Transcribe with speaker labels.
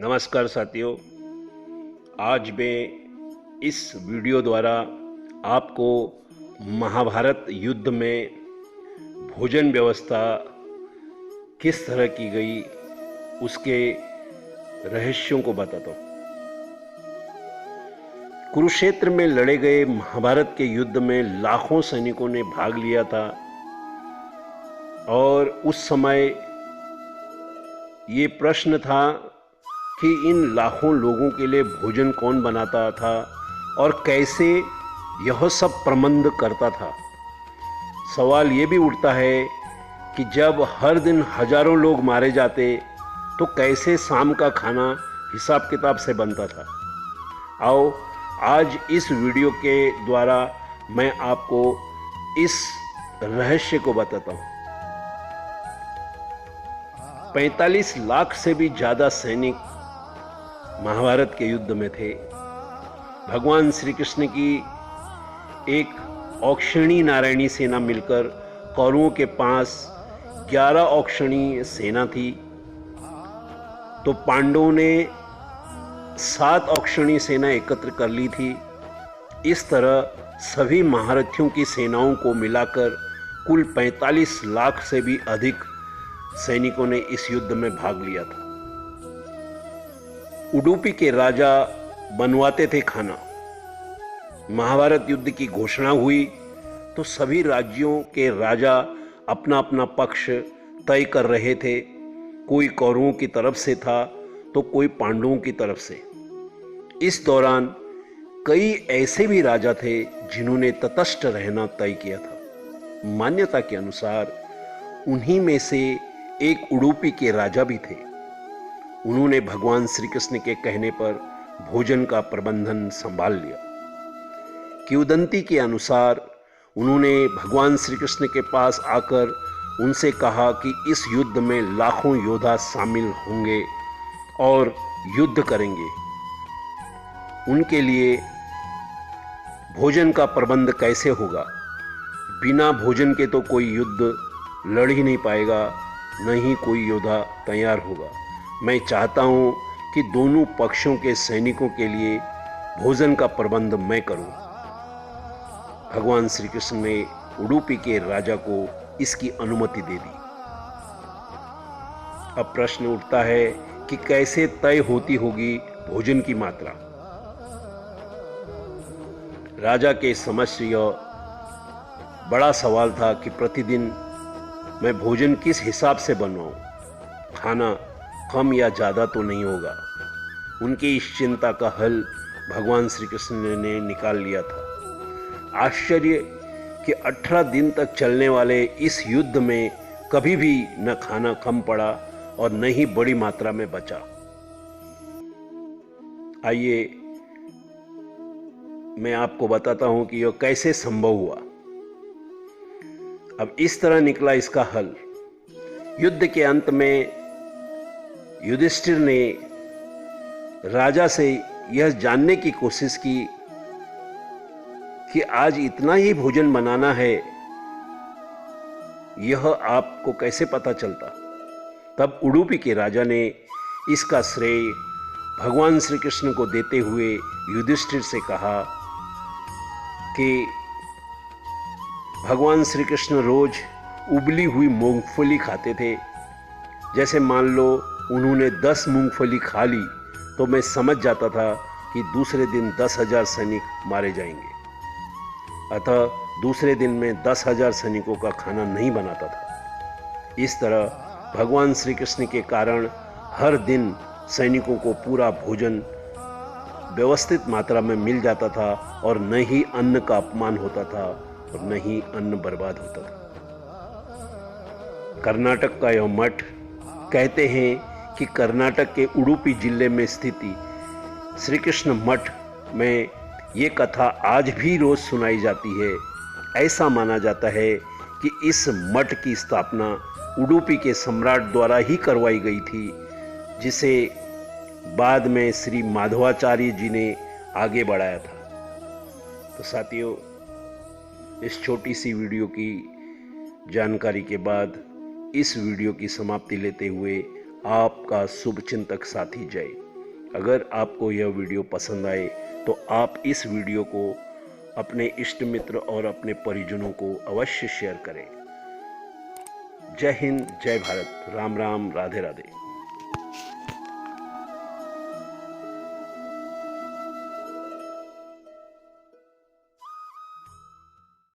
Speaker 1: नमस्कार साथियों, आज मैं इस वीडियो द्वारा आपको महाभारत युद्ध में भोजन व्यवस्था किस तरह की गई उसके रहस्यों को बताता हूँ। कुरुक्षेत्र में लड़े गए महाभारत के युद्ध में लाखों सैनिकों ने भाग लिया था और उस समय ये प्रश्न था कि इन लाखों लोगों के लिए भोजन कौन बनाता था और कैसे यह सब प्रबंध करता था। सवाल ये भी उठता है कि जब हर दिन हजारों लोग मारे जाते तो कैसे शाम का खाना हिसाब किताब से बनता था। आओ आज इस वीडियो के द्वारा मैं आपको इस रहस्य को बताता हूँ। 45 लाख से भी ज़्यादा सैनिक महाभारत के युद्ध में थे। भगवान श्री कृष्ण की एक औक्षणी नारायणी सेना मिलकर कौरवों के पास 11 औक्षणी सेना थी, तो पांडवों ने 7 औक्षणी सेना एकत्र कर ली थी। इस तरह सभी महारथियों की सेनाओं को मिलाकर कुल 45 लाख से भी अधिक सैनिकों ने इस युद्ध में भाग लिया था। उडुपी के राजा बनवाते थे खाना। महाभारत युद्ध की घोषणा हुई तो सभी राज्यों के राजा अपना अपना पक्ष तय कर रहे थे। कोई कौरवों की तरफ से था तो कोई पांडवों की तरफ से। इस दौरान कई ऐसे भी राजा थे जिन्होंने तटस्थ रहना तय किया था। मान्यता के अनुसार उन्हीं में से एक उडुपी के राजा भी थे। उन्होंने भगवान श्री कृष्ण के कहने पर भोजन का प्रबंधन संभाल लिया। किंवदंती के अनुसार उन्होंने भगवान श्री कृष्ण के पास आकर उनसे कहा कि इस युद्ध में लाखों योद्धा शामिल होंगे और युद्ध करेंगे। उनके लिए भोजन का प्रबंध कैसे होगा। बिना भोजन के तो कोई युद्ध लड़ ही नहीं पाएगा, न ही कोई योद्धा तैयार होगा। मैं चाहता हूं कि दोनों पक्षों के सैनिकों के लिए भोजन का प्रबंध मैं करूं। भगवान श्री कृष्ण ने उडुपी के राजा को इसकी अनुमति दे दी। अब प्रश्न उठता है कि कैसे तय होती होगी भोजन की मात्रा। राजा के समक्ष यह बड़ा सवाल था कि प्रतिदिन मैं भोजन किस हिसाब से बनवाऊं। खाना कम या ज़्यादा तो नहीं होगा। उनकी इस चिंता का हल भगवान श्री कृष्ण ने निकाल लिया था। आश्चर्य कि 18 दिन तक चलने वाले इस युद्ध में कभी भी न खाना कम पड़ा और न ही बड़ी मात्रा में बचा। आइए मैं आपको बताता हूं कि यह कैसे संभव हुआ। अब इस तरह निकला इसका हल। युद्ध के अंत में युधिष्ठिर ने राजा से यह जानने की कोशिश की कि आज इतना ही भोजन बनाना है, यह आपको कैसे पता चलता। तब उडुपी के राजा ने इसका श्रेय भगवान श्री कृष्ण को देते हुए युधिष्ठिर से कहा कि भगवान श्री कृष्ण रोज उबली हुई मूंगफली खाते थे। जैसे मान लो उन्होंने 10 मूंगफली खा ली तो मैं समझ जाता था कि दूसरे दिन 10,000 सैनिक मारे जाएंगे। अतः दूसरे दिन में 10,000 सैनिकों का खाना नहीं बनाता था। इस तरह भगवान श्री कृष्ण के कारण हर दिन सैनिकों को पूरा भोजन व्यवस्थित मात्रा में मिल जाता था और न ही अन्न का अपमान होता था और न ही अन्न बर्बाद होता था। कर्नाटक का यह मठ, कहते हैं कि कर्नाटक के उडुपी जिले में स्थिति श्री कृष्ण मठ में ये कथा आज भी रोज सुनाई जाती है। ऐसा माना जाता है कि इस मठ की स्थापना उडुपी के सम्राट द्वारा ही करवाई गई थी, जिसे बाद में श्री माधवाचार्य जी ने आगे बढ़ाया था। तो साथियों, इस छोटी सी वीडियो की जानकारी के बाद इस वीडियो की समाप्ति लेते हुए आपका शुभचिंतक साथी जय। अगर आपको यह वीडियो पसंद आए तो आप इस वीडियो को अपने इष्ट मित्र और अपने परिजनों को अवश्य शेयर करें। जय हिंद, जय भारत, राम राम, राधे राधे।